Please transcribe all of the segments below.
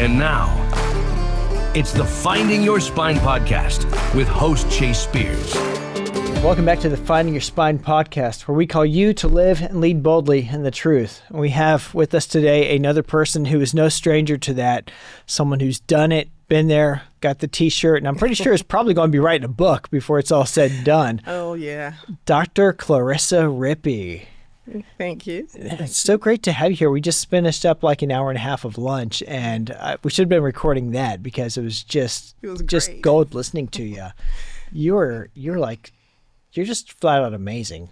And now, it's the Finding Your Spine podcast with host Chase Spears. Welcome back to the Finding Your Spine podcast, where we call you to live and lead boldly in the truth. And we have with us today another person who is no stranger to that, someone who's done it, been there, got the t-shirt, and I'm pretty sure is probably going to be writing a book before it's all said and done. Oh, yeah. Dr. Clarissa Rippee. Thank you. It's so great to have you here. We just finished up like an hour and a half of lunch, and we should have been recording that because it was just gold listening to you. You're just flat out amazing.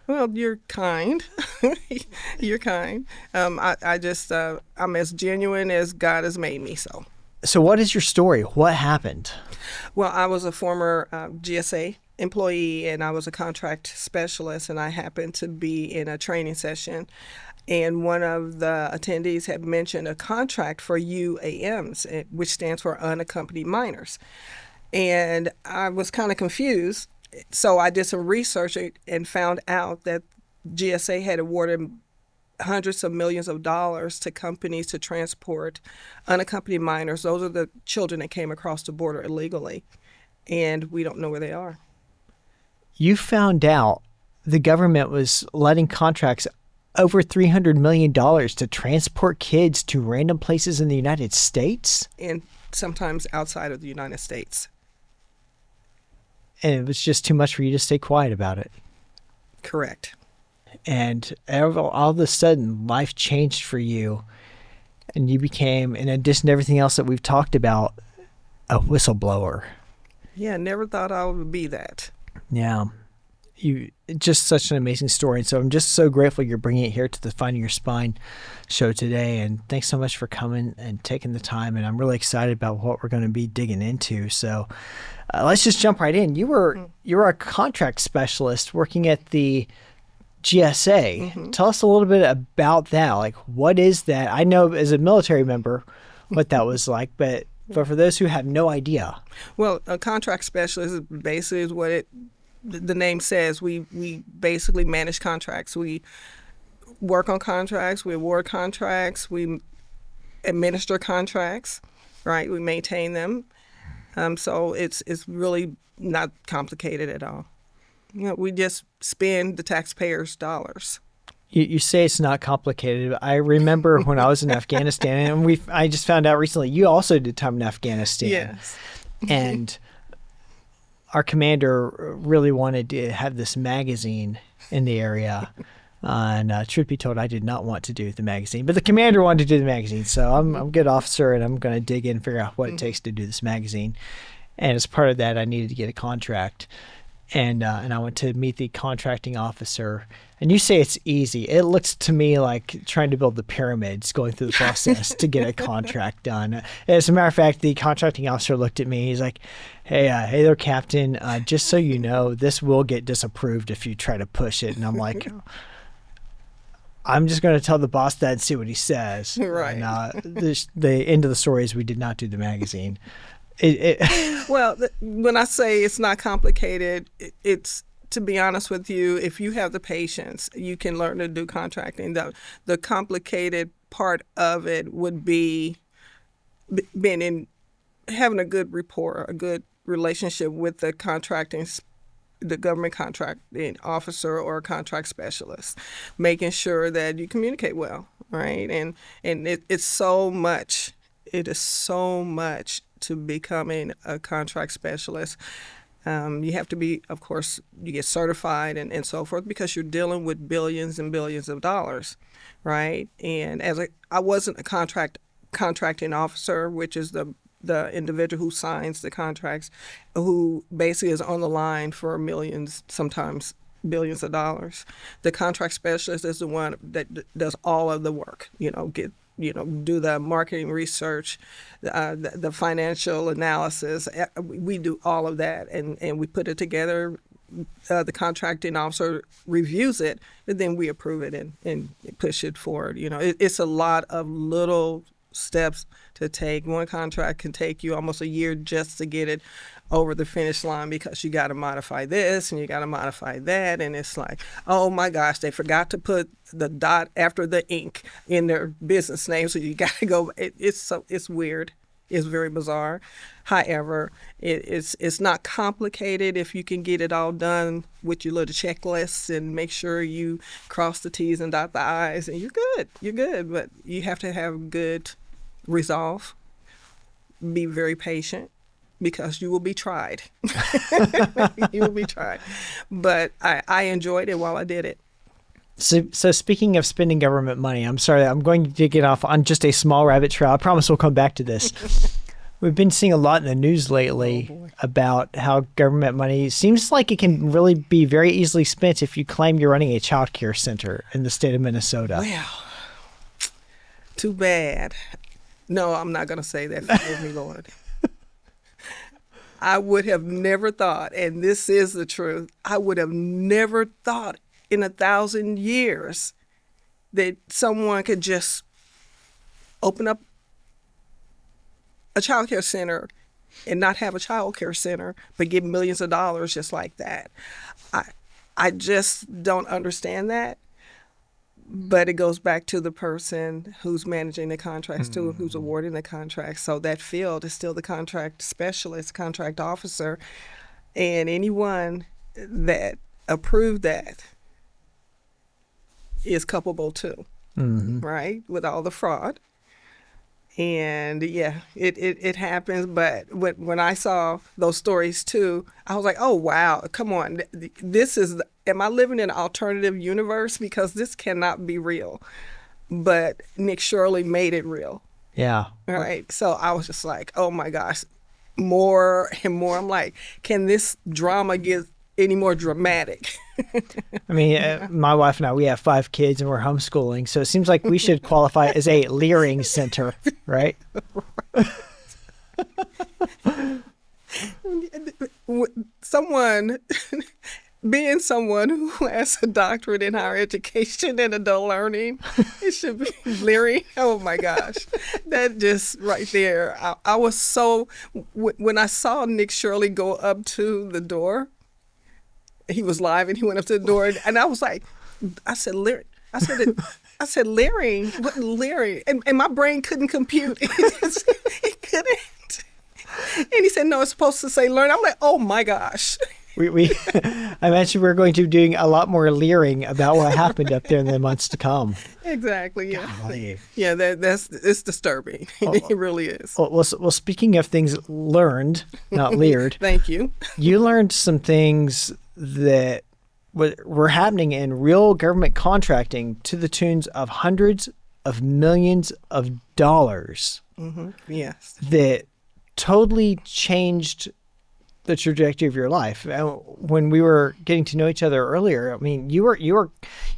Well, you're kind. You're kind. I'm as genuine as God has made me. So what is your story? What happened? Well, I was a former GSA employee, and I was a contract specialist, and I happened to be in a training session, and one of the attendees had mentioned a contract for UAMs, which stands for Unaccompanied Minors. And I was kind of confused. So I did some research and found out that GSA had awarded hundreds of millions of dollars to companies to transport unaccompanied minors. Those are the children that came across the border illegally, and we don't know where they are. You found out the government was letting contracts over $300 million to transport kids to random places in the United States? And sometimes outside of the United States. And it was just too much for you to stay quiet about it. Correct. And all of a sudden, life changed for you. And you became, in addition to everything else that we've talked about, a whistleblower. Yeah, never thought I would be that. Yeah. Just such an amazing story. And so I'm just so grateful you're bringing it here to the Finding Your Spine show today. And thanks so much for coming and taking the time. And I'm really excited about what we're going to be digging into. So let's just jump right in. You were a contract specialist working at the GSA. Mm-hmm. Tell us a little bit about that. Like, what is that? I know as a military member what that was like, but for those who have no idea. Well, a contract specialist basically is what the name says. We basically manage contracts. We work on contracts. We award contracts. We administer contracts, right? We maintain them. So it's really not complicated at all. You know, we just spend the taxpayers' dollars. You say it's not complicated. I remember when I was in Afghanistan, and I just found out recently you also did time in Afghanistan. Yes. And our commander really wanted to have this magazine in the area. And truth be told, I did not want to do the magazine, but the commander wanted to do the magazine. So I'm a good officer, and I'm going to dig in and figure out what it takes to do this magazine. And as part of that, I needed to get a contract. And I went to meet the contracting officer. And you say it's easy. It looks to me like trying to build the pyramids, going through the process to get a contract done. As a matter of fact, the contracting officer looked at me. He's like, hey there, Captain. Just so you know, this will get disapproved if you try to push it. And I'm like, I'm just going to tell the boss that and see what he says. Right. And the end of the story is we did not do the magazine. Well, when I say it's not complicated, it's, to be honest with you, if you have the patience, you can learn to do contracting. The complicated part of it would be having a good rapport, a good relationship with the government contracting officer or contract specialist, making sure that you communicate well, right? And it's so much. It is so much to becoming a contract specialist. You have to be, of course, you get certified and so forth because you're dealing with billions and billions of dollars, right? And I wasn't a contracting officer, which is the individual who signs the contracts, who basically is on the line for millions, sometimes billions of dollars. The contract specialist is the one that does all of the work, do the marketing research, the financial analysis. We do all of that, and we put it together. The contracting officer reviews it, and then we approve it and push it forward. It's a lot of little steps to take. One contract can take you almost a year just to get it over the finish line because you got to modify this and you got to modify that. And it's like, oh my gosh, they forgot to put the dot after the ink in their business name. So you got to go. It's weird. It's very bizarre. However, it's not complicated if you can get it all done with your little checklists and make sure you cross the T's and dot the I's, and you're good. You're good. But you have to have good resolve. Be very patient because you will be tried. You will be tried. But I enjoyed it while I did it. So speaking of spending government money, I'm sorry, I'm going to get off on just a small rabbit trail. I promise we'll come back to this. We've been seeing a lot in the news lately about how government money seems like it can really be very easily spent if you claim you're running a child care center in the state of Minnesota. Well, too bad. No, I'm not going to say that. Forgive me, Lord. I would have never thought, and this is the truth, I would have never thought in 1,000 years that someone could just open up a child care center and not have a child care center, but get millions of dollars just like that. I just don't understand that. But it goes back to the person who's managing the contracts too, who's awarding the contracts. So that field is still the contract specialist, contract officer, and anyone that approved that is culpable too, right? With all the fraud. And yeah, it happens. But when I saw those stories too, I was like, oh, wow, come on. Am I living in an alternative universe? Because this cannot be real. But Nick Shirley made it real. Yeah. All right. So I was just like, oh my gosh, more and more. I'm like, can this drama get any more dramatic? I mean, my wife and I, we have 5 kids and we're homeschooling. So it seems like we should qualify as a leering center, right? Being someone who has a doctorate in higher education and adult learning, it should be leering. Oh my gosh. That just right there. I was so, when I saw Nick Shirley go up to the door, he was live and he went up to the door and I was like, I said, leering. I said, leering? What leering? And my brain couldn't compute. It couldn't. And he said, no, it's supposed to say learn. I'm like, oh my gosh. I mentioned we're going to be doing a lot more leering about what happened up there in the months to come. Exactly. Yeah. Golly. Yeah. It's disturbing. It really is. Well, speaking of things learned, not leered. Thank you. You learned some things that were happening in real government contracting to the tunes of hundreds of millions of dollars. Mm-hmm. Yes. That totally changed the trajectory of your life. When we were getting to know each other earlier, I mean, you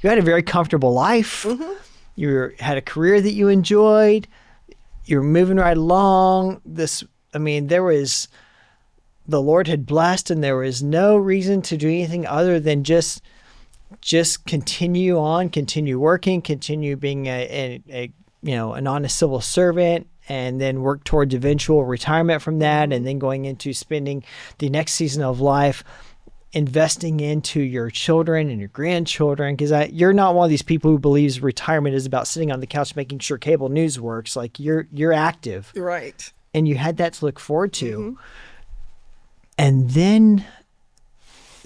had a very comfortable life. Mm-hmm. You had a career that you enjoyed. You were moving right along. The Lord had blessed, and there was no reason to do anything other than just continue on, continue working, continue being an honest civil servant, and then work towards eventual retirement from that, and then going into spending the next season of life investing into your children and your grandchildren, because you're not one of these people who believes retirement is about sitting on the couch making sure cable news works. Like you're active. Right. And you had that to look forward to. Mm-hmm. And then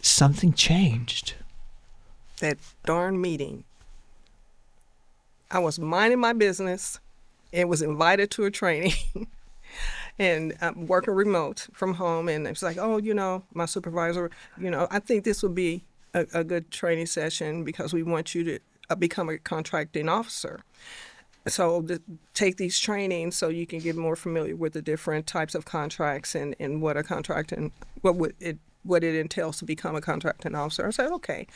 something changed. That darn meeting. I was minding my business and was invited to a training and I'm working remote from home. And it's like, oh, my supervisor, I think this would be a good training session because we want you to become a contracting officer. So take these trainings so you can get more familiar with the different types of contracts and what a contract and what it entails to become a contracting officer. I said, okay.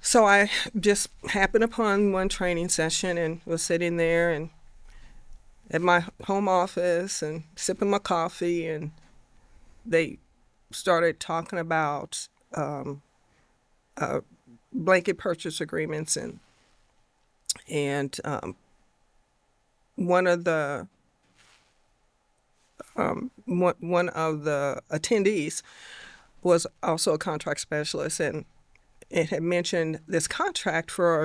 So I just happened upon one training session and was sitting there and at my home office and sipping my coffee, and they started talking about blanket purchase agreements and one of the one of the attendees was also a contract specialist, and it had mentioned this contract for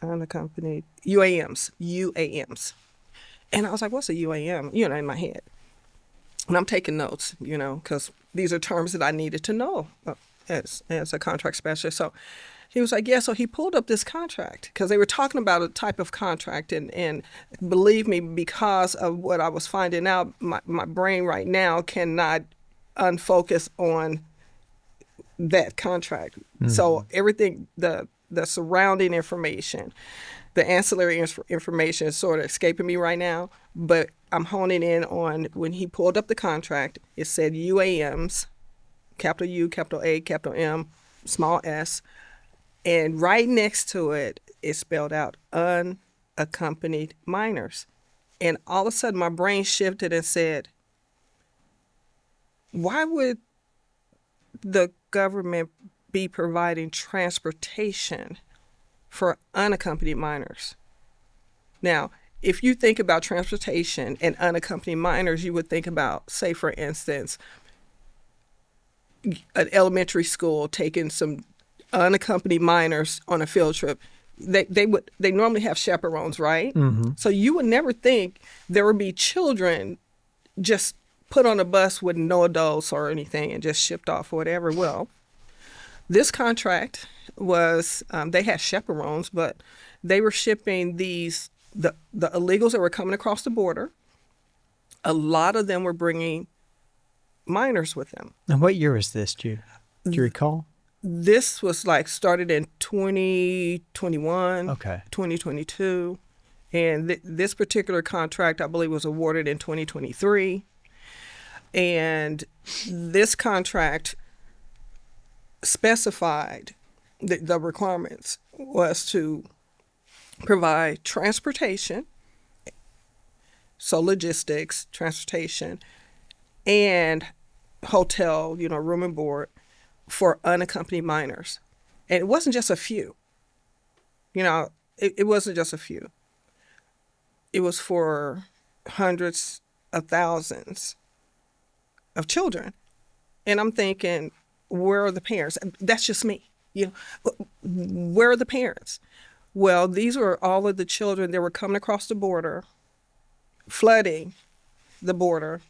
unaccompanied UAMs. And I was like, what's a UAM? In my head. And I'm taking notes, because these are terms that I needed to know as a contract specialist. So he was like, yeah. So he pulled up this contract because they were talking about a type of contract. And believe me, because of what I was finding out, my brain right now cannot unfocus on that contract. Mm-hmm. So everything, the surrounding information, the ancillary information is sort of escaping me right now, but I'm honing in on when he pulled up the contract, it said UAMs, capital U, capital A, capital M, small s, and right next to it, it spelled out unaccompanied minors. And all of a sudden, my brain shifted and said, why would the government be providing transportation for unaccompanied minors? Now, if you think about transportation and unaccompanied minors, you would think about, say, for instance, an elementary school taking some unaccompanied minors on a field trip. They normally have chaperones, right? Mm-hmm. So you would never think there would be children just put on a bus with no adults or anything and just shipped off or whatever. Well, this contract was, they had chaperones, but they were shipping the illegals that were coming across the border. A lot of them were bringing minors with them. And what year was this, do you recall? This was started in 2021, okay, 2022. And this particular contract, I believe, was awarded in 2023. And this contract specified the requirements was to provide transportation, so logistics, transportation, and hotel, room and board for unaccompanied minors. And it wasn't just a few. It wasn't just a few. It was for hundreds of thousands of children. And I'm thinking, where are the parents? That's just me. Where are the parents? Well, these were all of the children that were coming across the border, flooding the border,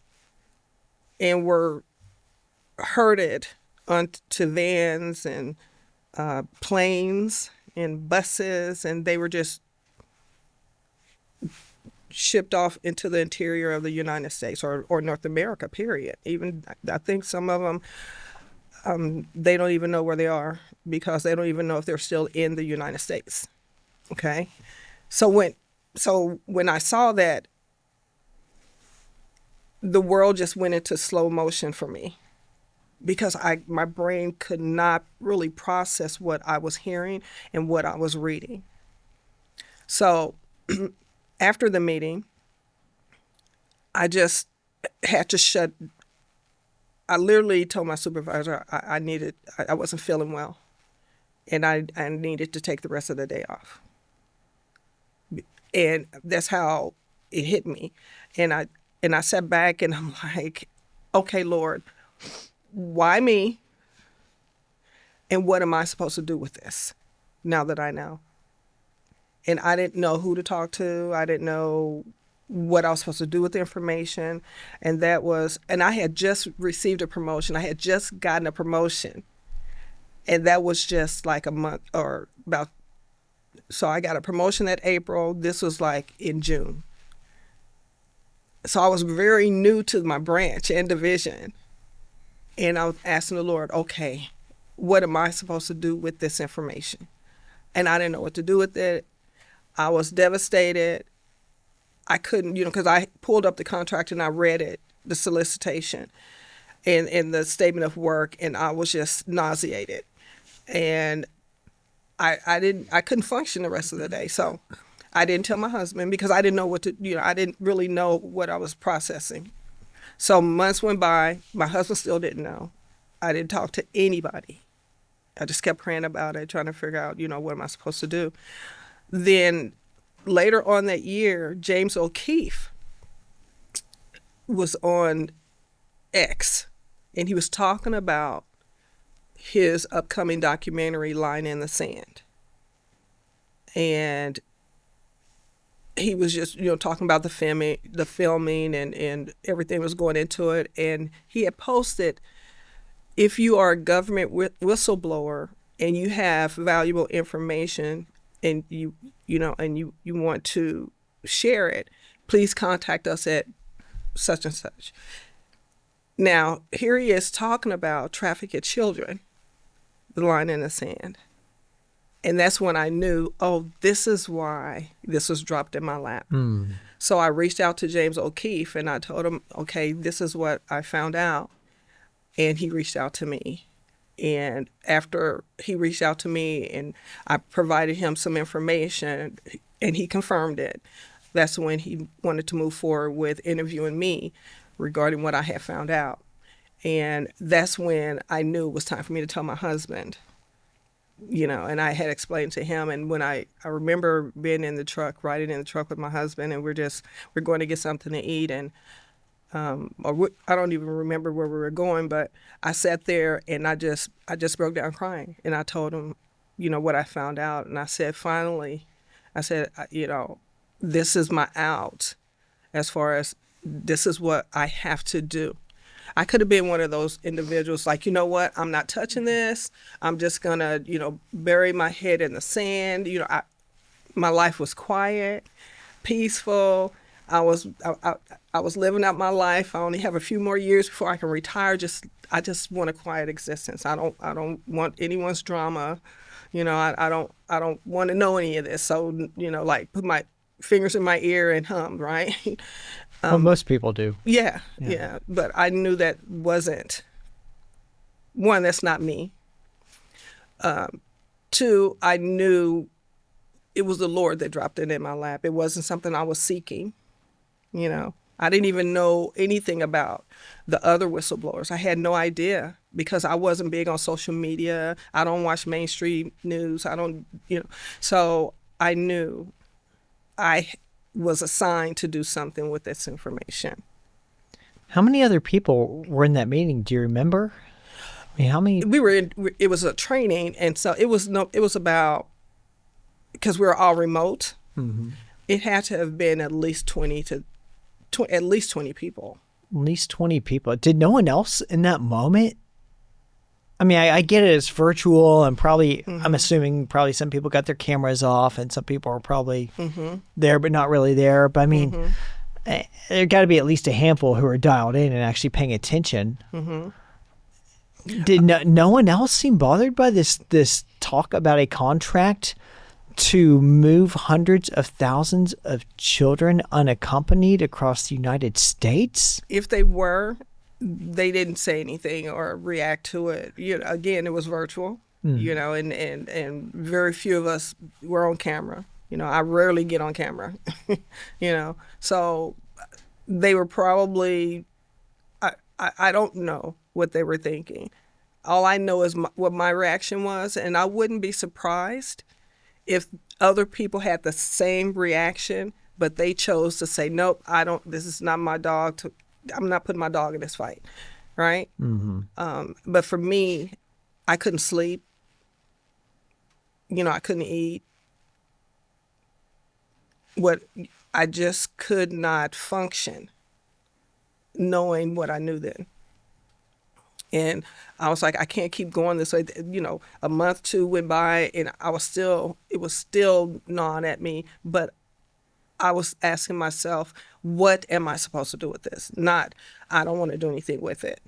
and were herded onto vans and planes and buses, and they were just shipped off into the interior of the United States or North America, period. Even I think some of them, they don't even know where they are because they don't even know if they're still in the United States. Okay? So when I saw that, the world just went into slow motion for me because my brain could not really process what I was hearing and what I was reading. So after the meeting, I just had to I literally told my supervisor I wasn't feeling well, and I needed to take the rest of the day off. And that's how it hit me. And I sat back and I'm like, okay, Lord, why me? And what am I supposed to do with this now that I know? And I didn't know who to talk to. I didn't know what I was supposed to do with the information. And I had just received a promotion. I had just gotten a promotion. And that was just like a month or about. So I got a promotion that April. This was in June. So I was very new to my branch and division. And I was asking the Lord, okay, what am I supposed to do with this information? And I didn't know what to do with it. I was devastated. I couldn't, because I pulled up the contract and I read it, the solicitation and the statement of work, and I was just nauseated. And I couldn't function the rest of the day. So I didn't tell my husband because I didn't know I didn't really know what I was processing. So months went by. My husband still didn't know. I didn't talk to anybody. I just kept praying about it, trying to figure out, what am I supposed to do? Then later on that year, James O'Keefe was on X, and he was talking about his upcoming documentary, Line in the Sand. And he was just, talking about the filming and everything was going into it. And he had posted, if you are a government whistleblower and you have valuable information and you want to share it, please contact us at such and such. Now, here he is talking about trafficked children, the line in the sand. And that's when I knew, this is why this was dropped in my lap. So I reached out to James O'Keefe and I told him, okay, this is what I found out. And he reached out to me. And after he reached out to me and I provided him some information and he confirmed it, that's when he wanted to move forward with interviewing me regarding what I had found out. And that's when I knew it was time for me to tell my husband, and I had explained to him. And when I remember being in the truck, riding in the truck with my husband, and we're going to get something to eat. And I don't even remember where we were going, but I sat there and I just broke down crying. And I told him, what I found out. And I said, finally, this is my out as far as this is what I have to do. I could have been one of those individuals like, what, I'm not touching this. I'm just going to, bury my head in the sand. My life was quiet, peaceful. I was living out my life. I only have a few more years before I can retire. I just want a quiet existence. I don't want anyone's drama. I don't want to know any of this. So, like put my fingers in my ear and hum, right? Well, most people do. Yeah. But I knew that wasn't, one, that's not me. Two, I knew it was the Lord that dropped it in my lap. It wasn't something I was seeking. I didn't even know anything about the other whistleblowers. I had no idea because I wasn't big on social media. I don't watch mainstream news. I don't, so I knew I was assigned to do something with this information. How many other people were in that meeting? Do you remember? I mean, how many? It was a training, and so it was about, because we were all remote. Mm-hmm. It had to have been at least 20 people. At least 20 people. Did no one else in that moment? I mean, I get it, it's virtual, and probably, I'm assuming probably some people got their cameras off and some people are probably there but not really there. But I mean, there got to be at least a handful who are dialed in and actually paying attention. Did no one else seem bothered by this talk about a contract to move hundreds of thousands of children unaccompanied across the United States? If they were, they didn't say anything or react to it. Again, it was virtual, and very few of us were on camera. I rarely get on camera, so they were probably, I don't know what they were thinking. All I know is what my reaction was, and I wouldn't be surprised if other people had the same reaction, but they chose to say, nope, this is not my dog. I'm not putting my dog in this fight, right? But for me, I couldn't sleep. I couldn't eat. I just could not function knowing what I knew then. And I was like, I can't keep going this way. A month, two went by, and it was still gnawing at me. But I was asking myself, what am I supposed to do with this? Not, I don't want to do anything with it.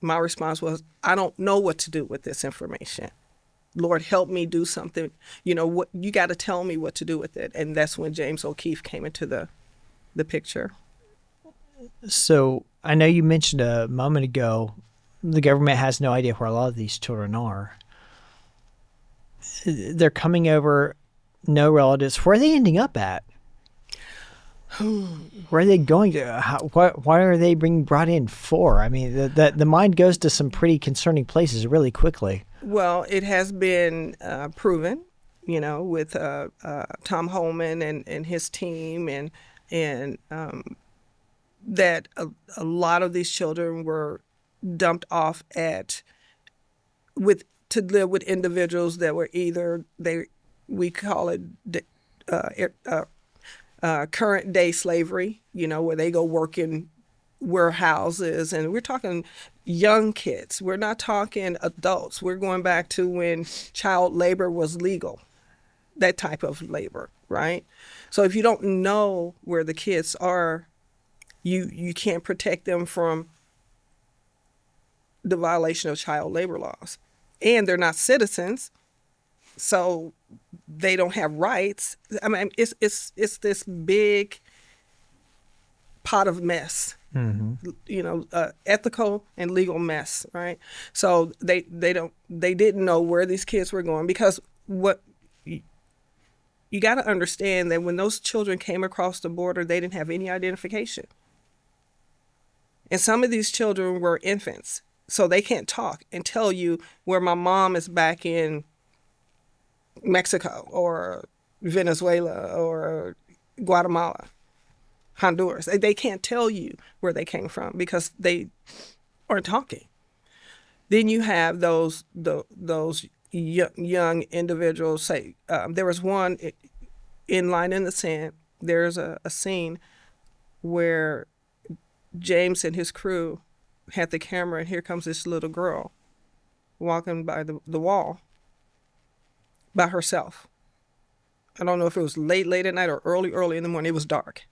My response was, I don't know what to do with this information. Lord, help me do something. What you got to tell me what to do with it. And that's when James O'Keefe came into the picture. So I know you mentioned a moment ago, the government has no idea where a lot of these children are. They're coming over, no relatives. Where are they ending up at? Where are they going to? Why are they being brought in for? I mean, the mind goes to some pretty concerning places really quickly. Well, it has been proven with Tom Holman and his team, and that a lot of these children were dumped off to live with individuals that were either we call it current day slavery, where they go work in warehouses, and we're talking young kids. We're not talking adults. We're going back to when child labor was legal, that type of labor, right? So if you don't know where the kids are, you can't protect them from the violation of child labor laws. And they're not citizens, so they don't have rights. I mean, it's this big pot of mess, ethical and legal mess, right? So they didn't know where these kids were going, because what you got to understand that when those children came across the border, they didn't have any identification. And some of these children were infants, so they can't talk and tell you where my mom is back in Mexico or Venezuela or Guatemala, Honduras. They can't tell you where they came from because they aren't talking. Then you have those young individuals. Say there was one in Line in the Sand. There's a scene where James and his crew had the camera, and here comes this little girl walking by the wall by herself. I don't know if it was late at night or early in the morning. It was dark.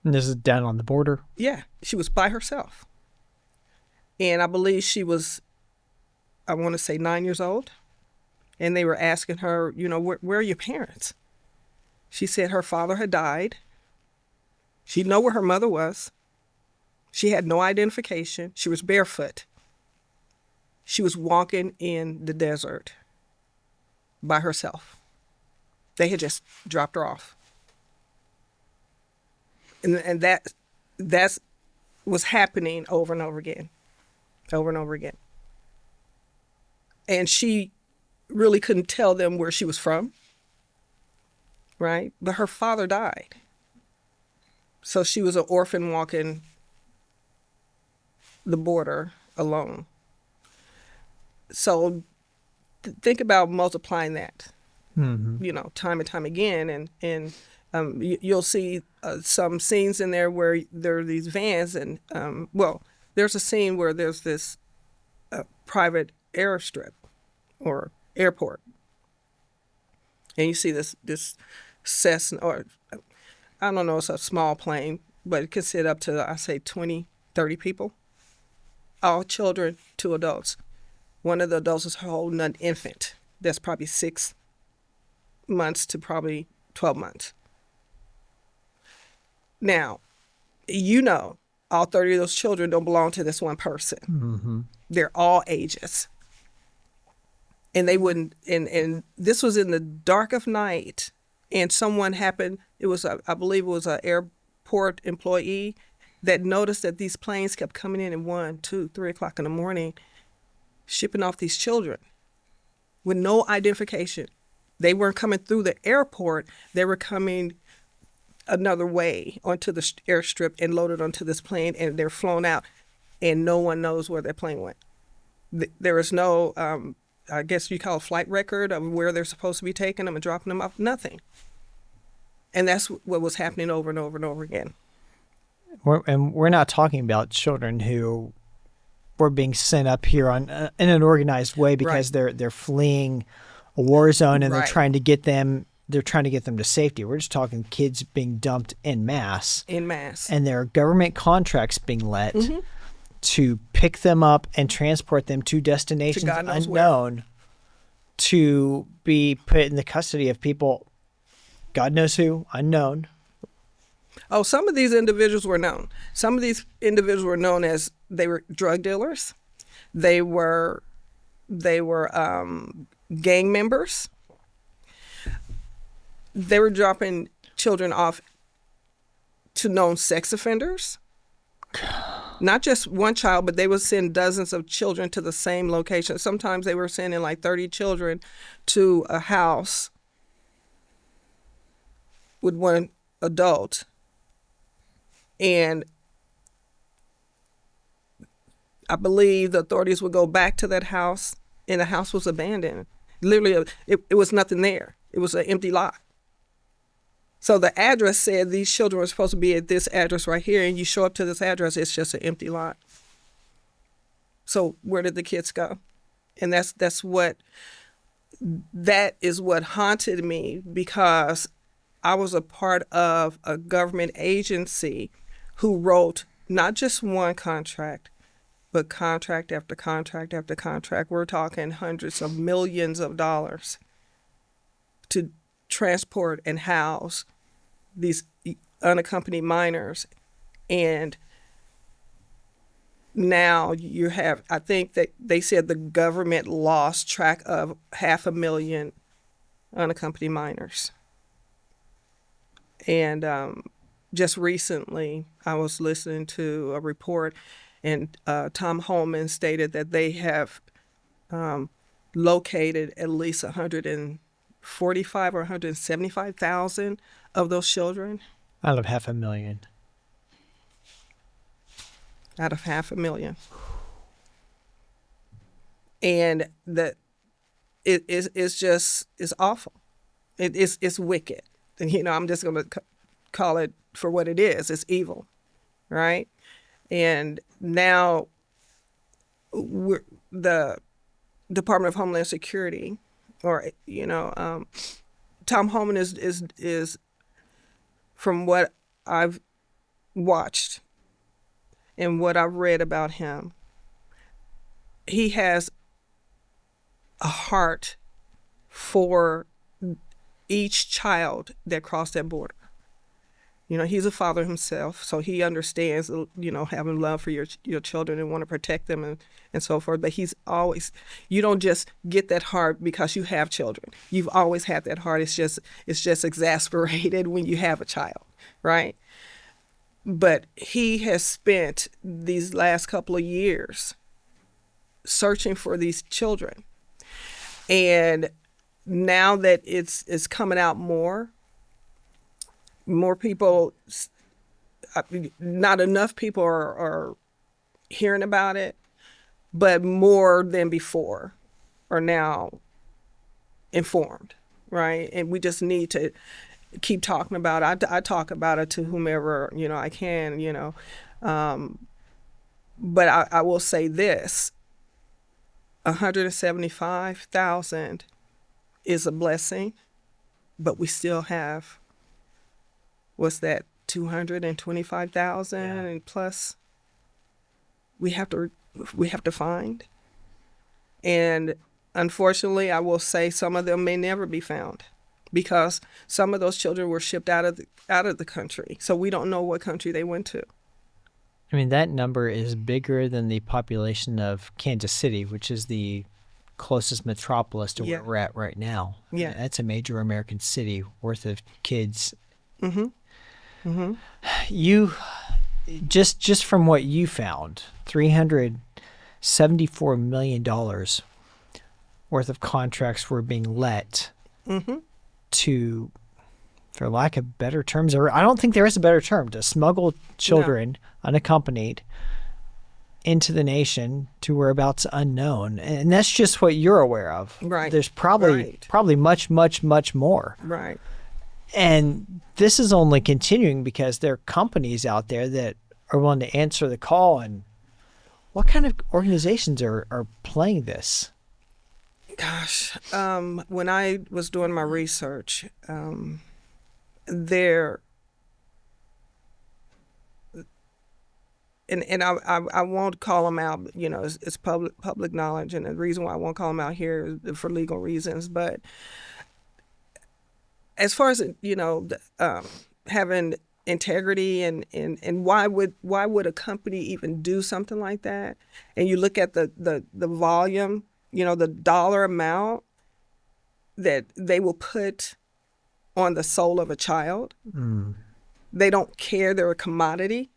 And this is down on the border? Yeah, she was by herself. And I believe she was, I want to say 9 years old. And they were asking her, where are your parents? She said her father had died. She'd know where her mother was. She had no identification. She was barefoot. She was walking in the desert by herself. They had just dropped her off. And that was happening over and over again. And she really couldn't tell them where she was from, right? But her father died. So she was an orphan walking the border alone. So think about multiplying that, time and time again. And you'll see some scenes in there where there are these vans, and there's a scene where there's this private airstrip or airport, and you see this Cessna, or I don't know, it's a small plane, but it could sit up to, I say, 20, 30 people, all children, 2 adults. One of the adults is holding an infant that's probably 6 months to probably 12 months. Now, all 30 of those children don't belong to this one person. Mm-hmm. They're all ages. And they wouldn't, and this was in the dark of night, and someone happened, I believe it was an airport employee that noticed that these planes kept coming in at 1, 2, 3 o'clock in the morning, shipping off these children with no identification. They weren't coming through the airport. They were coming another way onto the airstrip and loaded onto this plane, and they're flown out, and no one knows where their plane went. There is no, I guess you call it flight record of where they're supposed to be taking them and dropping them off. Nothing. And that's what was happening over and over and over again. We're not talking about children who were being sent up here in an organized way because they're fleeing a war zone, and they're trying to get them to safety. We're just talking kids being dumped en masse. And there are government contracts being let to pick them up and transport them to destinations unknown, to be put in the custody of people, God knows who, unknown. Oh, some of these individuals were known. Some of these individuals were known as, they were drug dealers. They were gang members. They were dropping children off to known sex offenders. Not just one child, but they would send dozens of children to the same location. Sometimes they were sending like 30 children to a house with one adult, and I believe the authorities would go back to that house, and the house was abandoned. Literally, it was nothing there. It was an empty lot. So the address said these children were supposed to be at this address right here, and you show up to this address, it's just an empty lot. So where did the kids go? And that is what haunted me, because I was a part of a government agency who wrote not just one contract, but contract after contract after contract. We're talking hundreds of millions of dollars to transport and house these unaccompanied minors. And now you have, I think that they said the government lost track of 500,000 unaccompanied minors. And just recently, I was listening to a report, and Tom Holman stated that they have located at least 145 or 175,000 of those children. Out of 500,000. Out of 500,000. And that it's awful. It's wicked. And, I'm just going to call it for what it is. It's evil, right? And now the Department of Homeland Security, or Tom Holman is from what I've watched and what I've read about him, he has a heart for each child that crossed that border. He's a father himself, so he understands, having love for your children and want to protect them and so forth. But he's always, you don't just get that heart because you have children. You've always had that heart. It's just exasperated when you have a child, right? But he has spent these last couple of years searching for these children. And now that it's coming out more people, not enough people are hearing about it, but more than before are now informed, right? And we just need to keep talking about it. I talk about it to whomever, I can, but I will say this, 175,000 is a blessing, but we still have, what's that, 225,000 and plus we have to find. And unfortunately, I will say some of them may never be found, because some of those children were shipped out of the country. So we don't know what country they went to. I mean, that number is bigger than the population of Kansas City, which is the closest metropolis to where we're at right now. Yeah. That's a major American city worth of kids. Mm-hmm. Mm-hmm. You, just from what you found, $374 million worth of contracts were being let to, for lack of better terms, or I don't think there is a better term, to smuggle children unaccompanied into the nation to whereabouts unknown. And that's just what you're aware of. Right. There's probably much, much, much more. Right. And this is only continuing because there are companies out there that are willing to answer the call. And what kind of organizations are playing this? Gosh, when I was doing my research, there, and I won't call them out, it's public knowledge, and the reason why I won't call them out here is for legal reasons. But as far as having integrity and why would a company even do something like that? And you look at the volume, the dollar amount that they will put on the soul of a child. They don't care. They're a commodity.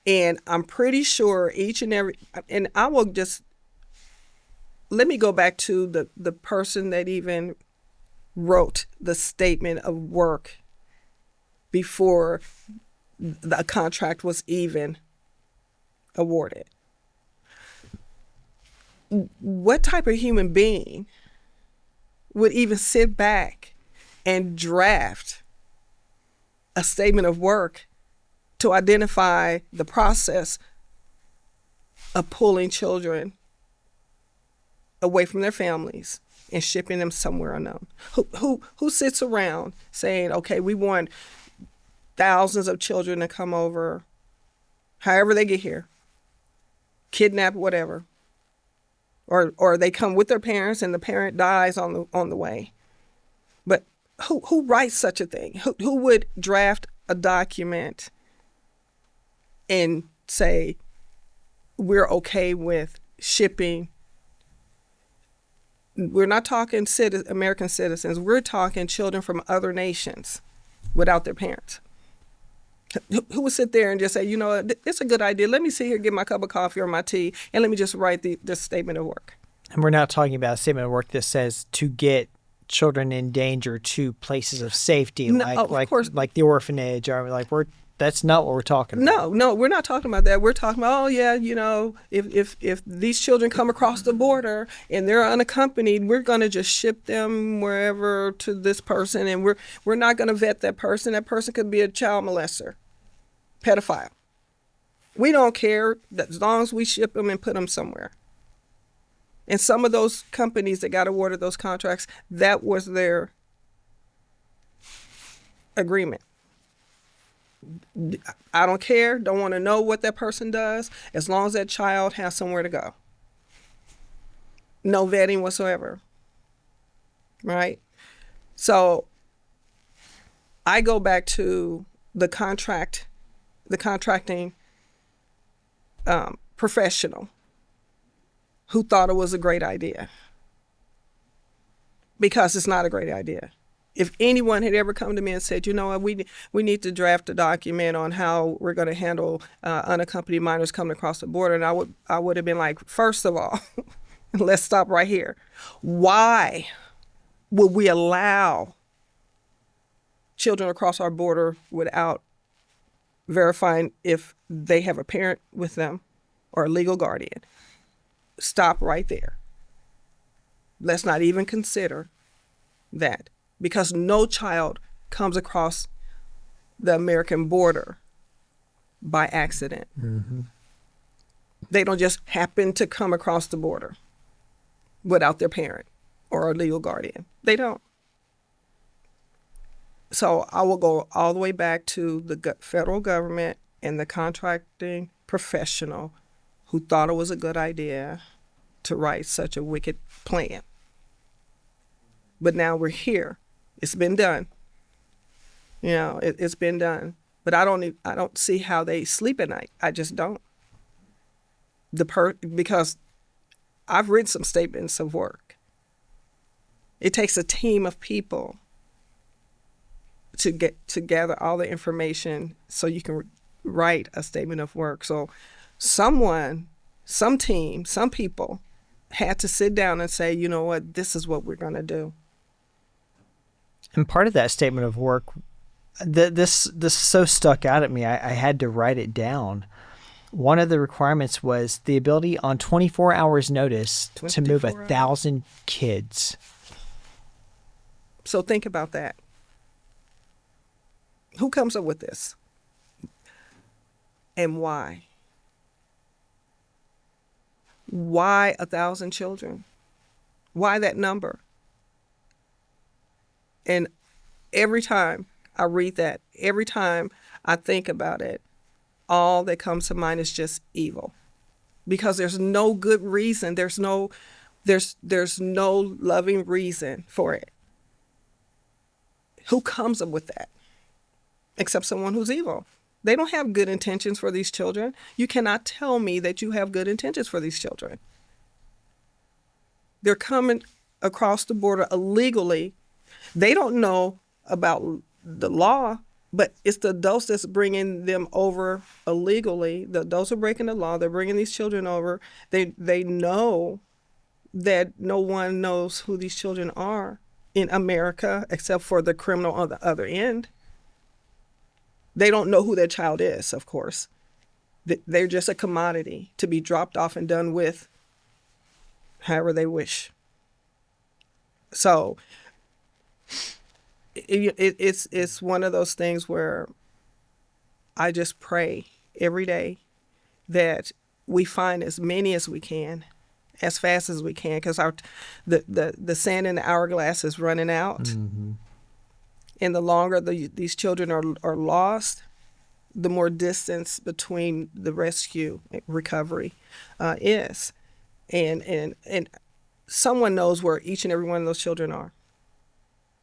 And I'm pretty sure and I will just, let me go back to the person that even wrote the statement of work before the contract was even awarded. What type of human being would even sit back and draft a statement of work to identify the process of pulling children away from their families and shipping them somewhere unknown? Who sits around saying, okay, we want thousands of children to come over, however they get here, kidnapped, whatever, or they come with their parents and the parent dies on the way. But who writes such a thing? Who would draft a document and say we're okay with shipping? We're not talking American citizens. We're talking children from other nations without their parents. Who would sit there and just say, you know, it's a good idea. Let me sit here, get my cup of coffee or my tea, and let me just write this statement of work. And we're not talking about a statement of work that says to get children in danger to places of safety, like the orphanage, or that's not what we're talking about. No, we're not talking about that. We're talking about, oh yeah, you know, if these children come across the border and they're unaccompanied, we're going to just ship them wherever to this person, and we're not going to vet that person. That person could be a child molester, pedophile. We don't care as long as we ship them and put them somewhere. And some of those companies that got awarded those contracts, that was their agreement. I don't care, don't want to know what that person does, as long as that child has somewhere to go. No vetting whatsoever, right? So I go back to the contracting professional who thought it was a great idea, because it's not a great idea. If anyone had ever come to me and said, you know what, we need to draft a document on how we're going to handle unaccompanied minors coming across the border, and I would have been like, first of all, let's stop right here. Why would we allow children across our border without verifying if they have a parent with them or a legal guardian? Stop right there. Let's not even consider that, because no child comes across the American border by accident. Mm-hmm. They don't just happen to come across the border without their parent or a legal guardian. They don't. So I will go all the way back to the federal government and the contracting professional who thought it was a good idea to write such a wicked plan. But now we're here. It's been done. You know, it's been done. But I don't see how they sleep at night. I just don't. Because I've written some statements of work. It takes a team of people to gather all the information so you can write a statement of work. So someone, some team, some people had to sit down and say, you know what, this is what we're going to do. And part of that statement of work, this so stuck out at me, I had to write it down. One of the requirements was the ability on 24 hours notice to move 1,000 kids. So think about that. Who comes up with this? And why? Why 1,000 children? Why that number? And every time I read that, every time I think about it, all that comes to mind is just evil. Because there's no good reason. There's no loving reason for it. Who comes up with that? Except someone who's evil. They don't have good intentions for these children. You cannot tell me that you have good intentions for these children. They're coming across the border illegally. They don't know about the law, but it's the adults that's bringing them over illegally. The adults are breaking the law. They're bringing these children over. They know that no one knows who these children are. in America, except for the criminal on the other end. They don't know who their child is, of course. They're just a commodity to be dropped off and done with however they wish. So it's one of those things where I just pray every day that we find as many as we can, as fast as we can, because the sand in the hourglass is running out. Mm-hmm. And the longer these children are lost, the more distance between the rescue and recovery is. And someone knows where each and every one of those children are.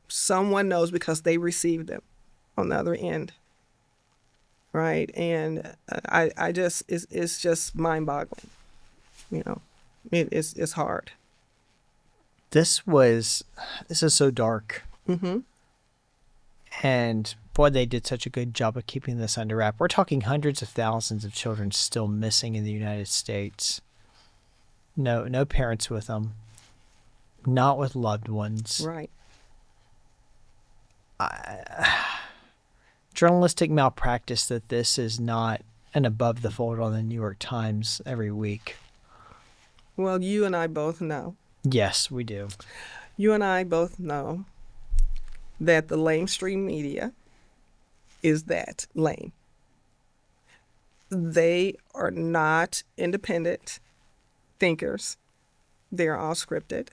Someone knows because they received them on the other end. Right? And I just, it's just mind-boggling. You know, it's hard. This is so dark. Mm-hmm. And boy, they did such a good job of keeping this under wrap. We're talking hundreds of thousands of children still missing in the United States. No parents with them. Not with loved ones. Right. Journalistic malpractice that this is not an above the fold on the New York Times every week. Well, you and I both know. Yes, we do. You and I both know that the lamestream media is that lame. They are not independent thinkers. They're all scripted.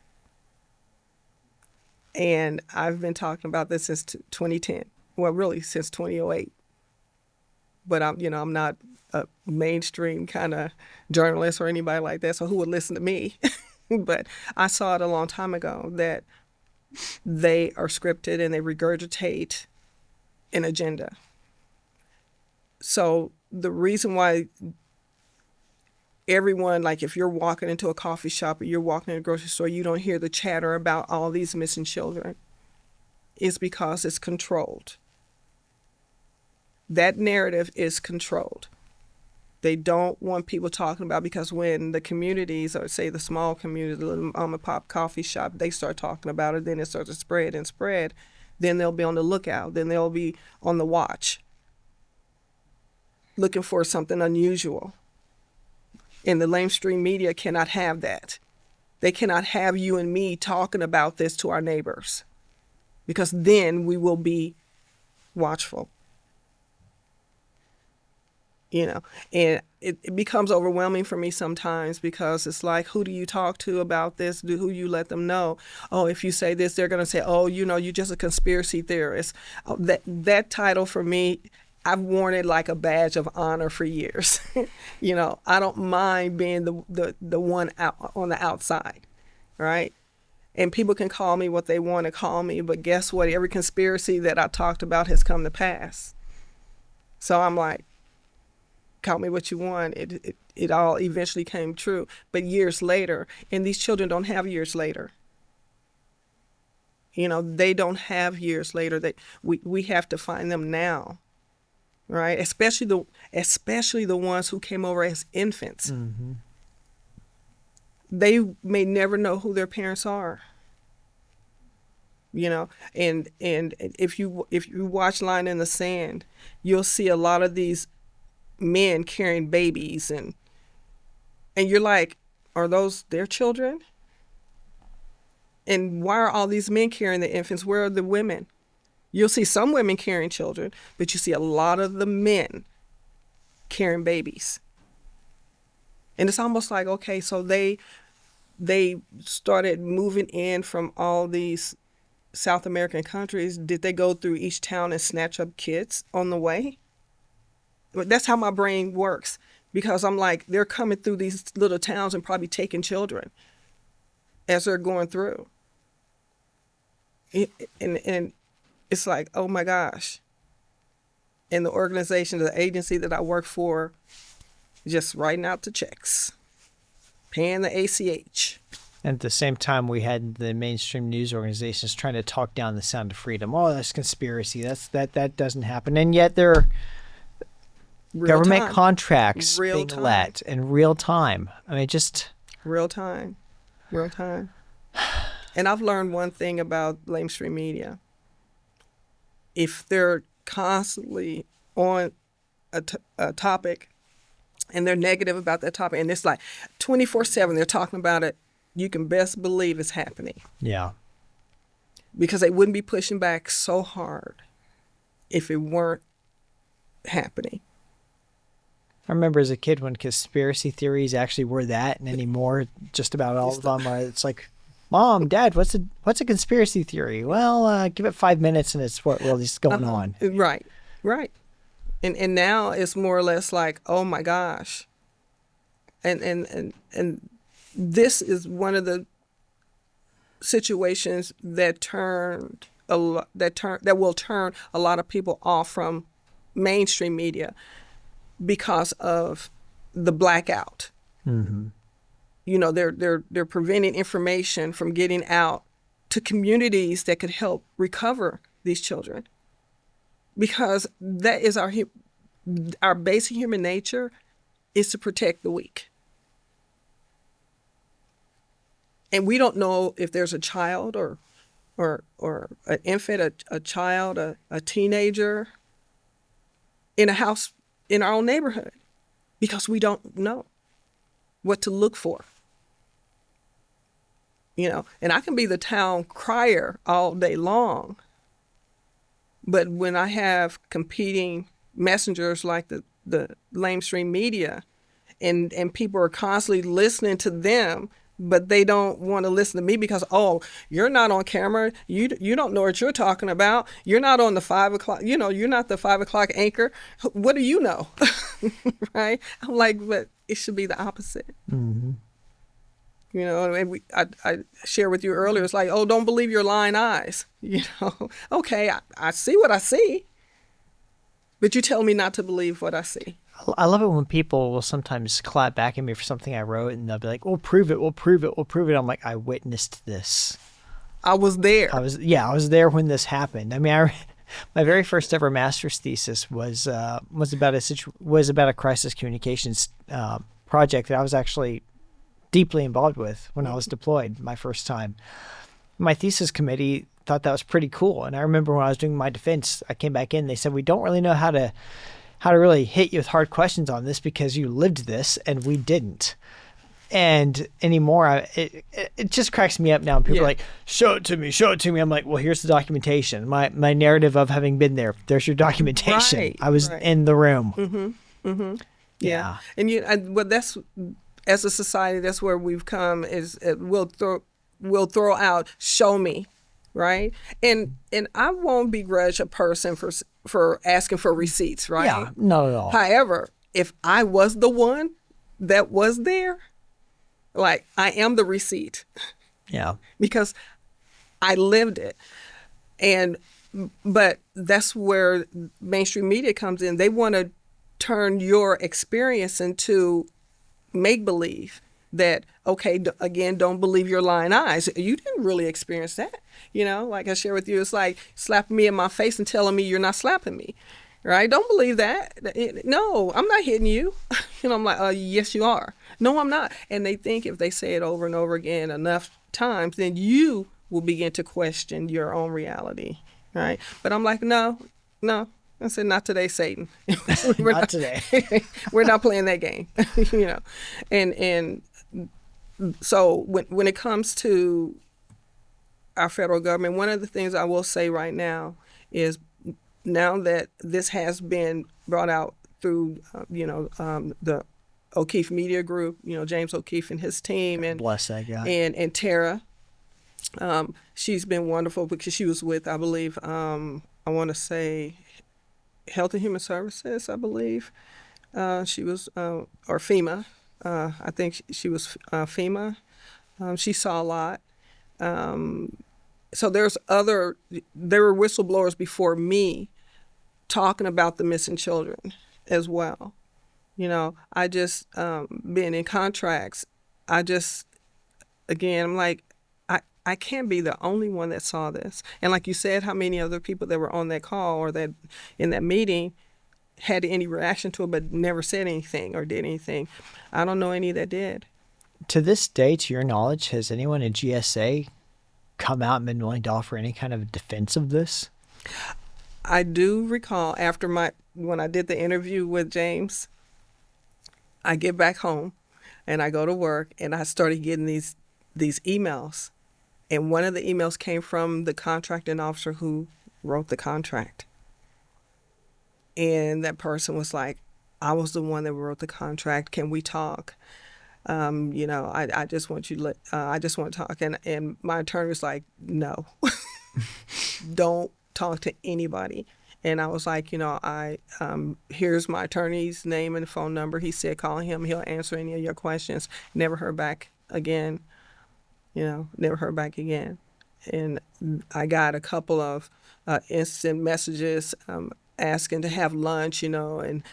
And I've been talking about this since 2010. Well, really since 2008. But I'm not a mainstream kind of journalist or anybody like that, so who would listen to me? But I saw it a long time ago that they are scripted and they regurgitate an agenda. So the reason why everyone, like if you're walking into a coffee shop or you're walking in a grocery store, you don't hear the chatter about all these missing children, is because it's controlled. That narrative is controlled. They don't want people talking about, because when the communities, or say the small community, the little mom and pop coffee shop, they start talking about it, then it starts to spread and spread, then they'll be on the lookout, then they'll be on the watch, looking for something unusual. And the lamestream media cannot have that. They cannot have you and me talking about this to our neighbors, because then we will be watchful. And it becomes overwhelming for me sometimes, because it's like, who do you talk to about this? Who you let them know? Oh, if you say this, they're going to say, oh, you're just a conspiracy theorist. That title for me, I've worn it like a badge of honor for years. I don't mind being the one out on the outside, right? And people can call me what they want to call me, but guess what? Every conspiracy that I talked about has come to pass. So I'm like, call me what you want. It all eventually came true. But years later, and these children don't have years later. They don't have years later. We have to find them now, right? Especially the ones who came over as infants. Mm-hmm. They may never know who their parents are. And if you watch Line in the Sand, you'll see a lot of these men carrying babies, and you're like, are those their children? And why are all these men carrying the infants? Where are the women? You'll see some women carrying children, but you see a lot of the men carrying babies. And it's almost like, okay, so they started moving in from all these South American countries. Did they go through each town and snatch up kids on the way? That's how my brain works, because I'm like, they're coming through these little towns and probably taking children as they're going through. And it's like, oh my gosh. And the organization, the agency that I work for, just writing out the checks, paying the ACH. And at the same time, we had the mainstream news organizations trying to talk down the sound of freedom. Oh, that's conspiracy. That doesn't happen. And yet there are government contracts being let in real time. I mean, just real time. And I've learned one thing about mainstream media. If they're constantly on a topic and they're negative about that topic, and it's like 24/7 they're talking about it, you can best believe it's happening. Yeah. Because they wouldn't be pushing back so hard if it weren't happening. I remember as a kid when conspiracy theories actually were that, and anymore, just about all of them are. It's like, Mom, Dad, what's a conspiracy theory? Well, give it 5 minutes, and it's what really is going on. Right. And now it's more or less like, oh my gosh. And this is one of the situations that will turn a lot of people off from mainstream media because of the blackout. Mm-hmm. You know, they're preventing information from getting out to communities that could help recover these children, because that is our basic human nature is to protect the weak. And we don't know if there's a child or an infant, a child, a teenager in a house in our own neighborhood, because we don't know what to look for. You know, and I can be the town crier all day long, but when I have competing messengers like the mainstream media, and people are constantly listening to them, but they don't want to listen to me because, oh, you're not on camera. You don't know what you're talking about. You're not on the 5 o'clock. You know, you're not the 5 o'clock anchor. What do you know? Right? I'm like, but it should be the opposite. Mm-hmm. You know, and I shared with you earlier, it's like, oh, don't believe your lying eyes. You know, okay, I see what I see, but you tell me not to believe what I see. I love it when people will sometimes clap back at me for something I wrote, and they'll be like, we'll prove it, we'll prove it, we'll prove it. I'm like, I witnessed this. I was there. I was there when this happened. I mean, my very first ever master's thesis was about a crisis communications project that I was actually deeply involved with when I was deployed my first time. My thesis committee thought that was pretty cool. And I remember when I was doing my defense, I came back in, they said, we don't really know how to really hit you with hard questions on this because you lived this and we didn't. And anymore, it just cracks me up now. People are like, show it to me. I'm like, well, here's the documentation. My narrative of having been there. There's your documentation. Right, I was in the room. Mm-hmm. Mm-hmm. Yeah. And well, that's, as a society, that's where we've come, is we'll throw out, show me, right? And I won't begrudge a person for asking for receipts, right? Yeah, not at all. However, if I was the one that was there, like, I am the receipt. Yeah. Because I lived it. But that's where mainstream media comes in. They want to turn your experience into make-believe, that, okay, again, don't believe your lying eyes. You didn't really experience that. You know, like I share with you, it's like slapping me in my face and telling me you're not slapping me, right? Don't believe that. No, I'm not hitting you. You know, I'm like, yes, you are. No, I'm not. And they think if they say it over and over again enough times, then you will begin to question your own reality, right? But I'm like, no. I said, not today, Satan. Not today. We're not playing that game, you know. And so when it comes to our federal government, one of the things I will say right now is, now that this has been brought out through, the O'Keefe Media Group, you know, James O'Keefe and his team, and bless that guy, and Tara, she's been wonderful because she was with, I believe, I want to say, Health and Human Services, I believe. She was, or FEMA. I think she was FEMA. She saw a lot. So there were whistleblowers before me talking about the missing children as well. You know, I just, being in contracts, I'm like, I can't be the only one that saw this. And like you said, how many other people that were on that call or that in that meeting had any reaction to it but never said anything or did anything? I don't know any that did. To this day, to your knowledge, has anyone at GSA come out and been willing to offer any kind of defense of this? I do recall when I did the interview with James, I get back home and I go to work and I started getting these emails. And one of the emails came from the contracting officer who wrote the contract. And that person was like, I was the one that wrote the contract. Can we talk? I just want I just want to talk. And my attorney was like, no, don't talk to anybody. And I was like, here's my attorney's name and phone number. He said, call him. He'll answer any of your questions. Never heard back again. Never heard back again. And I got a couple of instant messages asking to have lunch, and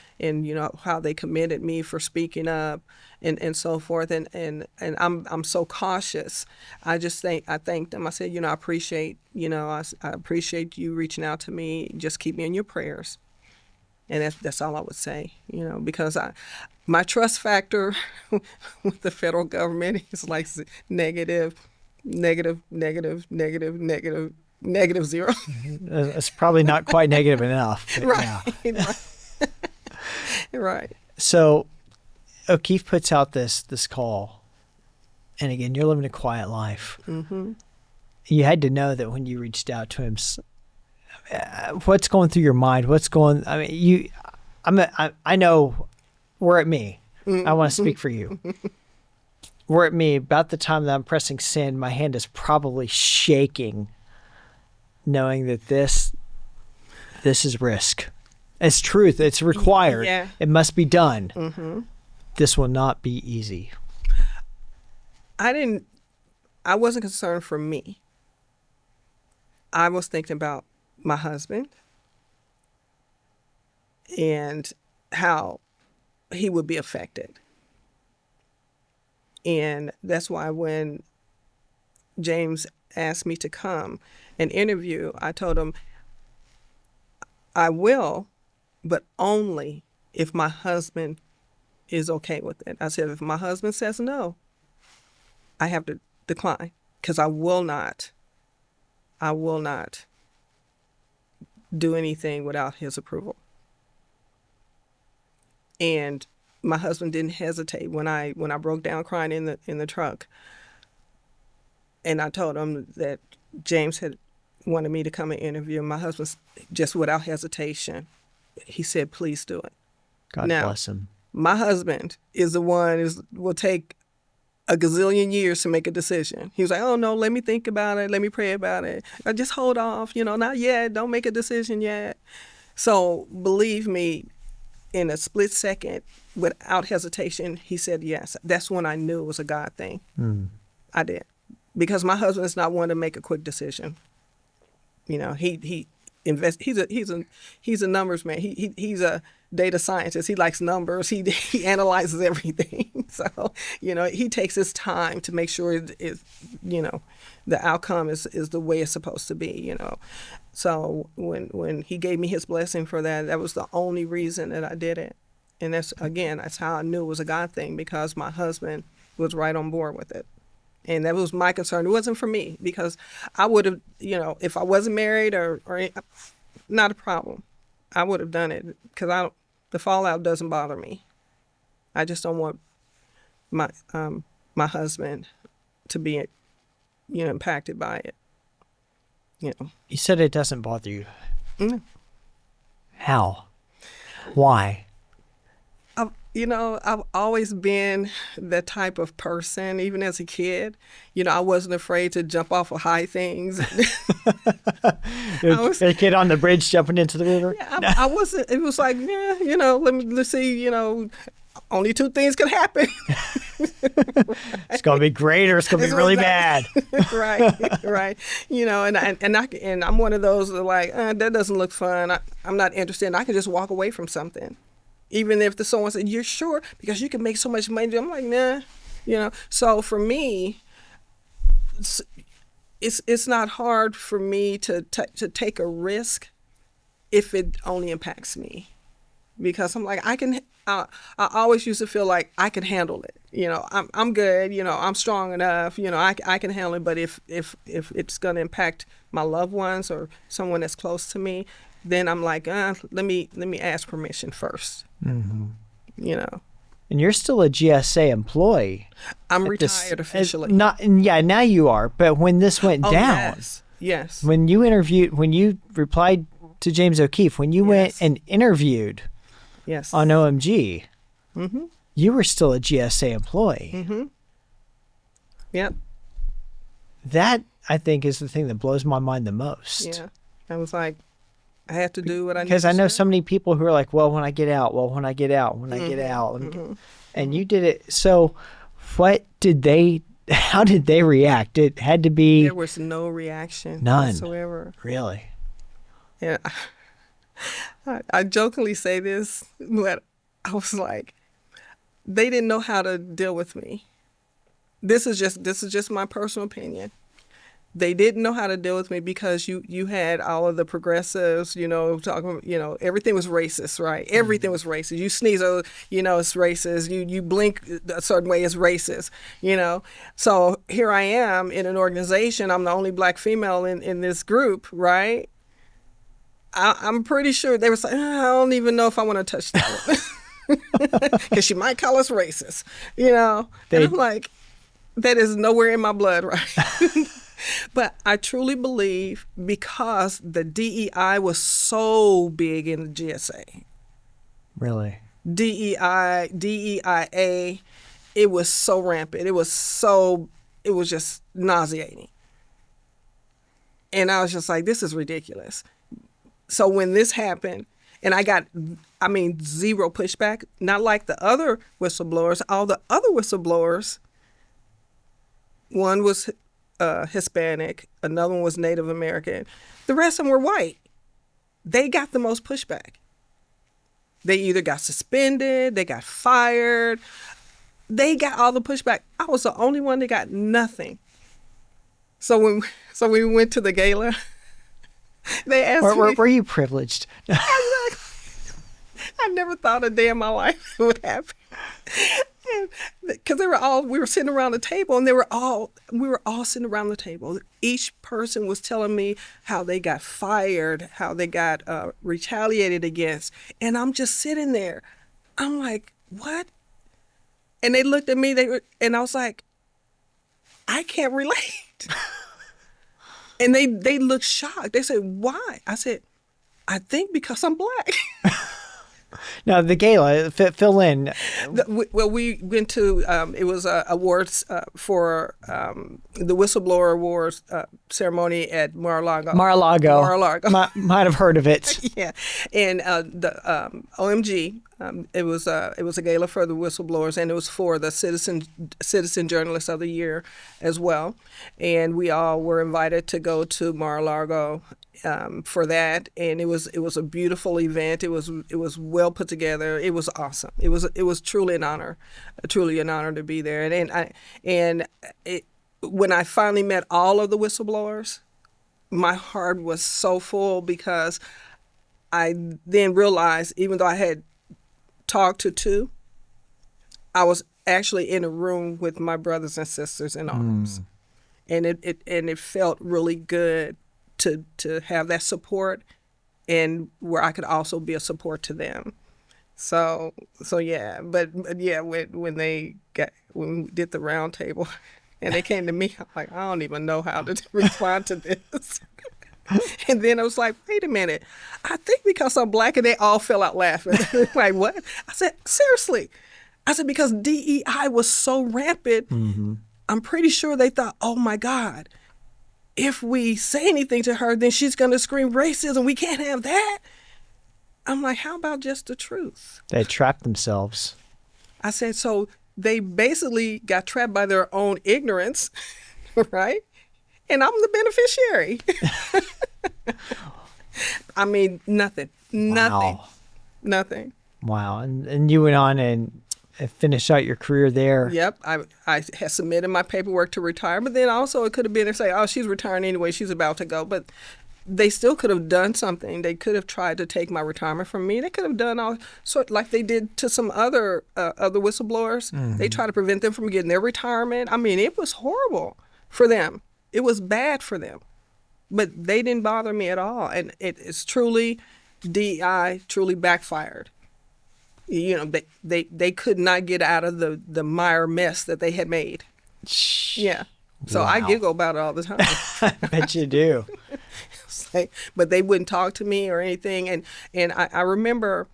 how they commended me for speaking up and so forth. And I'm so cautious. I thanked them. I said, I appreciate, I appreciate you reaching out to me. Just keep me in your prayers. And that's all I would say, because my trust factor with the federal government is like negative 0. It's probably not quite negative enough. Right. Yeah. Right. So O'Keefe puts out this call, and again, you're living a quiet life. Mm-hmm. You had to know that when you reached out to him, what's going through your mind? I know, were it me, I want to speak for you. Were it me, about the time that I'm pressing send, my hand is probably shaking, knowing that this is risk. It's truth. It's required. Yeah. It must be done. Mm-hmm. This will not be easy. I wasn't concerned for me. I was thinking about my husband and how he would be affected. And that's why when James asked me to come and interview, I told him, I will, but only if my husband is okay with it. I said, if my husband says no, I have to decline, because I will not do anything without his approval. And my husband didn't hesitate when I broke down crying in the truck. And I told him that James had wanted me to come and interview. My husband, just without hesitation, he said, please do it. God bless him. My husband is the one will take a gazillion years to make a decision. He was like, oh no, let me think about it. Let me pray about it. Just hold off, not yet. Don't make a decision yet. So believe me, in a split second, without hesitation, he said yes. That's when I knew it was a God thing. I did. Because my husband is not one to make a quick decision. He invests. He's a numbers man. He's a data scientist. He likes numbers. He analyzes everything. So, he takes his time to make sure the outcome is the way it's supposed to be, So when he gave me his blessing for that, that was the only reason that I did it. And that's how I knew it was a God thing, because my husband was right on board with it. And that was my concern. It wasn't for me, because I would have, if I wasn't married or not a problem, I would have done it, because the fallout doesn't bother me. I just don't want my husband to be, impacted by it. You said it doesn't bother you. Mm. How? Why? I've always been that type of person, even as a kid. I wasn't afraid to jump off of high things. A kid on the bridge jumping into the river? Yeah, I wasn't. It was like, let's see, only two things could happen. It's going to be great, or it's going to be really bad. Right. And I'm one of those that like, that doesn't look fun. I'm not interested. And I can just walk away from something. Even if someone said, you're sure? Because you can make so much money. I'm like, nah. So for me, it's not hard for me to take a risk if it only impacts me. because I'm like, I always used to feel like I could handle it. I'm good. I'm strong enough. I can handle it. But if it's going to impact my loved ones or someone that's close to me, then I'm like, let me ask permission first. Mm-hmm. And you're still a GSA employee. I'm retired officially. Now you are. But when this went down, yes. When you replied to James O'Keefe, when you went and interviewed, on OMG, mm-hmm. you were still a GSA employee. Mm-hmm. Yep. That I think is the thing that blows my mind the most. Yeah, I was like, I have to do what I need. Because I know so many people who are like, well, when I get out, I get out, mm-hmm. And you did it. So how did they react? It had to be. There was no reaction. None. Whatsoever. Really? Yeah. I jokingly say this, but I was like, they didn't know how to deal with me. This is just my personal opinion. They didn't know how to deal with me because you had all of the progressives, talking, everything was racist, right? Everything was racist. You sneeze, it's racist. You blink a certain way, it's racist, So here I am in an organization. I'm the only black female in this group, right? I'm pretty sure they were like, I don't even know if I want to touch that one. Because she might call us racist, And I'm like, that is nowhere in my blood, right? But I truly believe because the DEI was so big in the GSA. Really? DEIA, it was so rampant. It was just nauseating. And I was just like, this is ridiculous. So when this happened, and I got, zero pushback, not like the other whistleblowers. All the other whistleblowers, one was Hispanic, another one was Native American. The rest of them were white. They got the most pushback. They either got suspended, they got fired. They got all the pushback. I was the only one that got nothing. So when we went to the gala, they asked me. Were you privileged? I never thought a day in my life it would happen. Because we were sitting around the table, and we were all sitting around the table. Each person was telling me how they got fired, how they got retaliated against, and I'm just sitting there. I'm like, what? And they looked at me. And I was like, I can't relate. And they looked shocked. They said, why? I said, I think because I'm black. Now, the gala, fill in. We went to, it was awards for the Whistleblower Awards ceremony at Mar-a-Lago. Mar-a-Lago. Might have heard of it. Yeah. And the OMG, it was a gala for the whistleblowers, and it was for the Citizen Journalist of the Year as well. And we all were invited to go to Mar-a-Lago for that, and it was a beautiful event. It was well put together. It was awesome. It was truly an honor to be there. And when I finally met all of the whistleblowers, my heart was so full because I then realized, even though I had talked to two, I was actually in a room with my brothers and sisters in arms, and it felt really good to have that support, and where I could also be a support to them. So yeah, but yeah, when we did the round table, and they came to me, I'm like, I don't even know how to respond to this. And then I was like, wait a minute, I think because I'm black, and they all fell out laughing. Like, what? I said, seriously? I said, because DEI was so rampant, I'm pretty sure they thought, oh my God, if we say anything to her, then she's going to scream racism. We can't have that. I'm like, how about just the truth? They trapped themselves. I said, so they basically got trapped by their own ignorance, right? And I'm the beneficiary. Nothing. Wow. Nothing. Wow. And you went on and finished out your career there. Yep. I had submitted my paperwork to retire, but then also it could have been to say, oh, she's retiring anyway, she's about to go. But they still could have done something. They could have tried to take my retirement from me. They could have done all sort like they did to some other whistleblowers. They tried to prevent them from getting their retirement. I mean, it was horrible for them. It was bad for them. But they didn't bother me at all. And it's truly, DEI truly backfired. You know, they could not get out of the mire mess that they had made. Yeah. So Wow. I giggle about it all the time. I bet you do. But they wouldn't talk to me or anything. And I remember,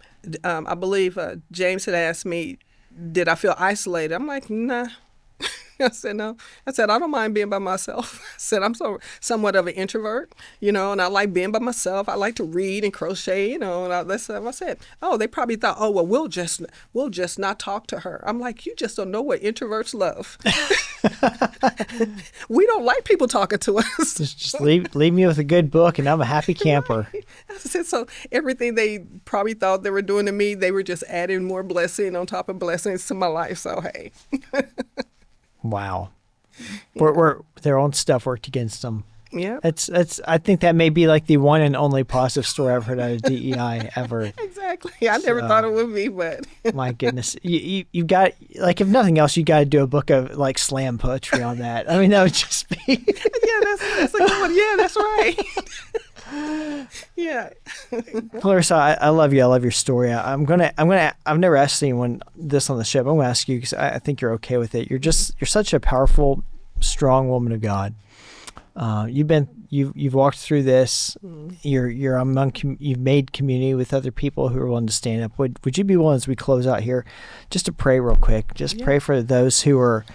I believe James had asked me, did I feel isolated? I'm like, nah. I said, no. I said, I don't mind being by myself. I said, I'm somewhat of an introvert, you know, and I like being by myself. I like to read and crochet, you know, and that's what I said. Oh, they probably thought, oh, well, we'll just not talk to her. I'm like, you just don't know what introverts love. We don't like people talking to us. Just leave me with a good book and I'm a happy camper. Right. I said, so everything they probably thought they were doing to me, they were just adding more blessing on top of blessings to my life. So, hey. Wow. Where their own stuff worked against them. Yeah. I think that may be like the one and only positive story I've heard out of DEI ever. Exactly. I never thought it would be, but my goodness. You got, like, if nothing else, you got to do a book of like slam poetry on that. I mean, that would just be yeah, that's a good one. Yeah, that's right. Yeah. Clarissa, I love you. I love your story. I've never asked anyone this on the show, but I'm going to ask you because I think you're okay with it. You're such a powerful, strong woman of God. You've walked through this. You're you've made community with other people who are willing to stand up. Would you be willing, as we close out here, just to pray real quick? Just pray for those who are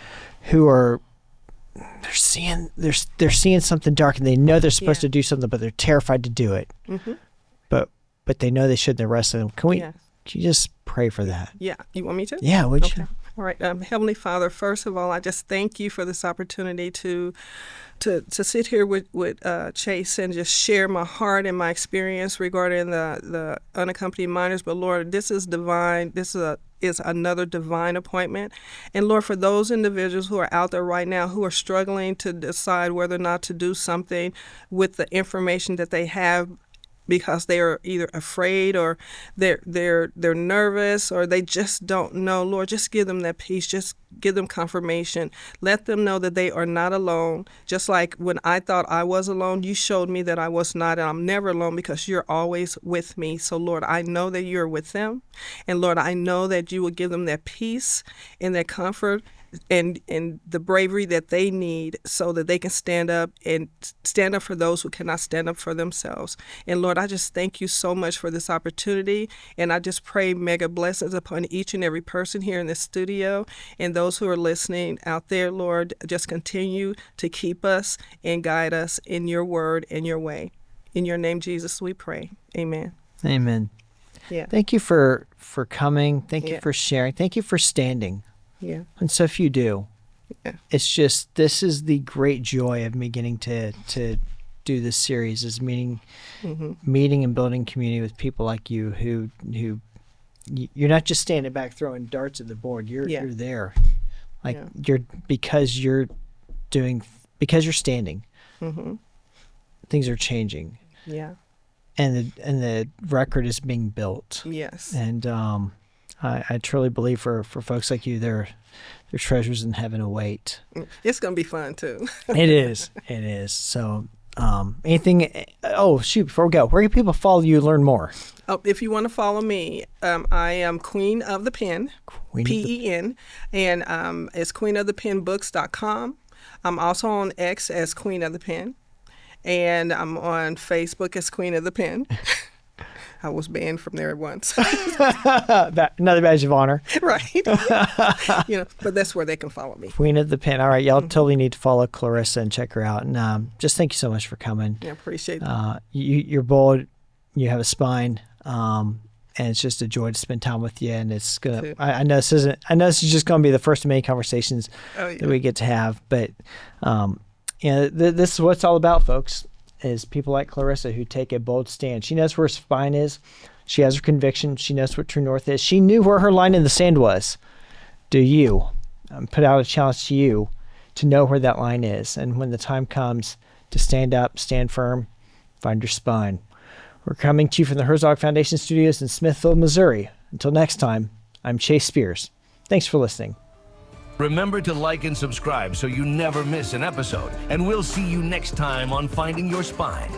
they're seeing something dark and they know they're supposed to do something, but they're terrified to do it. Mm-hmm. But they know they should. The rest of them. Can you just pray for that? Yeah. You want me to? Yeah. Would you? All right. Heavenly Father, first of all, I just thank you for this opportunity to sit here with Chase and just share my heart and my experience regarding the unaccompanied minors. But Lord, this is divine. This is another divine appointment. And Lord, for those individuals who are out there right now who are struggling to decide whether or not to do something with the information that they have, because they are either afraid or they're nervous or they just don't know. Lord, just give them that peace. Just give them confirmation. Let them know that they are not alone. Just like when I thought I was alone, you showed me that I was not, and I'm never alone because you're always with me. So Lord, I know that you're with them. And Lord, I know that you will give them that peace and that comfort and the bravery that they need so that they can stand up for those who cannot stand up for themselves. And Lord, I just thank you so much for this opportunity. And I just pray mega blessings upon each and every person here in this studio and those who are listening out there. Lord, just continue to keep us and guide us in your word and your way. In your name, Jesus, we pray. Amen. Amen. Yeah. Thank you for coming. Thank you for sharing. Thank you for standing. Yeah. And so if you do, it's just, this is the great joy of me getting to do this series, is meeting and building community with people like you who you're not just standing back throwing darts at the board. You're there. Like because you're standing. Mm-hmm. Things are changing. Yeah. And the record is being built. Yes. And I truly believe for folks like you, there are treasures in heaven await. It's going to be fun, too. It is. It is. So anything, before we go, where can people follow you, learn more? Oh, if you want to follow me, I am Queen of the Pen, P-E-N, and it's queenofthepenbooks.com. I'm also on X as Queen of the Pen, and I'm on Facebook as Queen of the Pen. I was banned from there once. Another badge of honor. Right. But that's where they can follow me. Queen of the Pen. All right. Y'all totally need to follow Clarissa and check her out. And just thank you so much for coming. Yeah, appreciate that. You're bold. You have a spine. And it's just a joy to spend time with you. And it's gonna. I know this is just gonna be the first of many conversations that we get to have. But this is what it's all about, folks. Is people like Clarissa who take a bold stand. She knows where her spine is. She has her conviction. She knows what true north is. She knew where her line in the sand was. Do you? Put out a challenge to you to know where that line is. And when the time comes to stand up, stand firm, Find your spine. We're coming to you from the Herzog Foundation Studios in Smithville, Missouri. Until next time, I'm Chase Spears. Thanks for listening. Remember to like and subscribe so you never miss an episode. And we'll see you next time on Finding Your Spine.